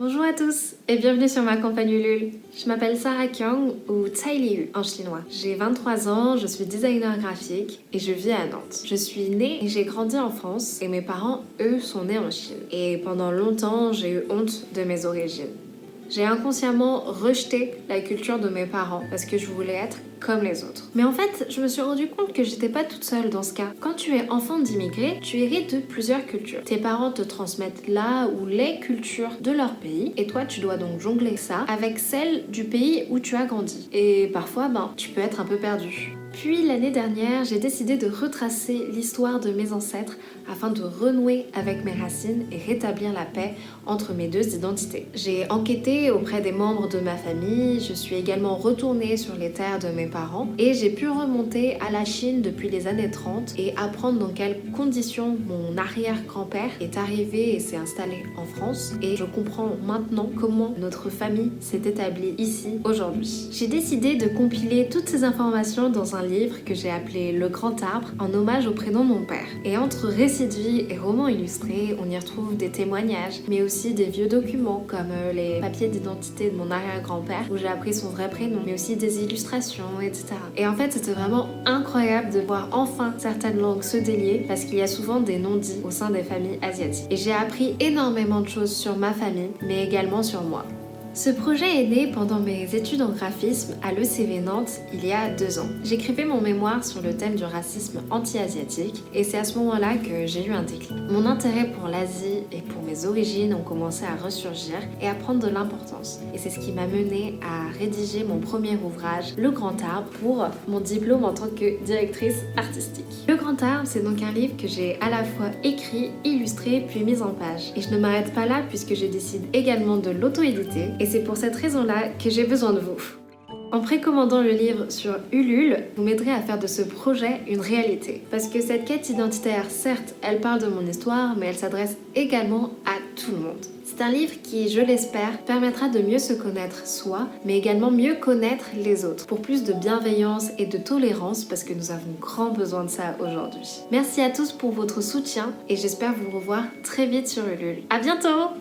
Bonjour à tous et bienvenue sur ma campagne Ulule. Je m'appelle Sarah Kyung ou Tsai Liu en chinois. J'ai 23 ans, je suis designer graphique et je vis à Nantes. Je suis née et j'ai grandi en France et mes parents, eux, sont nés en Chine. Et pendant longtemps, j'ai eu honte de mes origines. J'ai inconsciemment rejeté la culture de mes parents parce que je voulais être comme les autres. Mais en fait, je me suis rendu compte que j'étais pas toute seule dans ce cas. Quand tu es enfant d'immigrés, tu hérites de plusieurs cultures. Tes parents te transmettent la ou les cultures de leur pays et toi, tu dois donc jongler ça avec celle du pays où tu as grandi. Et parfois, tu peux être un peu perdu. Puis l'année dernière, j'ai décidé de retracer l'histoire de mes ancêtres afin de renouer avec mes racines et rétablir la paix entre mes deux identités. J'ai enquêté auprès des membres de ma famille, je suis également retournée sur les terres de mes parents et j'ai pu remonter à la Chine depuis les années 30 et apprendre dans quelles conditions mon arrière-grand-père est arrivé et s'est installé en France, et je comprends maintenant comment notre famille s'est établie ici aujourd'hui. J'ai décidé de compiler toutes ces informations dans un livre que j'ai appelé Le Grand Arbre en hommage au prénom de mon père. Et entre récits de vie et romans illustrés, on y retrouve des témoignages, mais aussi des vieux documents comme les papiers d'identité de mon arrière-grand-père où j'ai appris son vrai prénom, mais aussi des illustrations, etc. Et en fait, c'était vraiment incroyable de voir enfin certaines langues se délier parce qu'il y a souvent des non-dits au sein des familles asiatiques. Et j'ai appris énormément de choses sur ma famille, mais également sur moi. Ce projet est né pendant mes études en graphisme à l'ECV Nantes il y a 2 ans. J'écrivais mon mémoire sur le thème du racisme anti-asiatique et c'est à ce moment-là que j'ai eu un déclic. Mon intérêt pour l'Asie et pour mes origines ont commencé à ressurgir et à prendre de l'importance. Et c'est ce qui m'a menée à rédiger mon premier ouvrage, Le Grand Arbre, pour mon diplôme en tant que directrice artistique. Le Grand Arbre, c'est donc un livre que j'ai à la fois écrit, illustré puis mis en page. Et je ne m'arrête pas là puisque je décide également de l'auto-éditer. Et c'est pour cette raison-là que j'ai besoin de vous. En précommandant le livre sur Ulule, vous m'aiderez à faire de ce projet une réalité. Parce que cette quête identitaire, certes, elle parle de mon histoire, mais elle s'adresse également à tout le monde. C'est un livre qui, je l'espère, permettra de mieux se connaître soi, mais également mieux connaître les autres, pour plus de bienveillance et de tolérance, parce que nous avons grand besoin de ça aujourd'hui. Merci à tous pour votre soutien, et j'espère vous revoir très vite sur Ulule. À bientôt!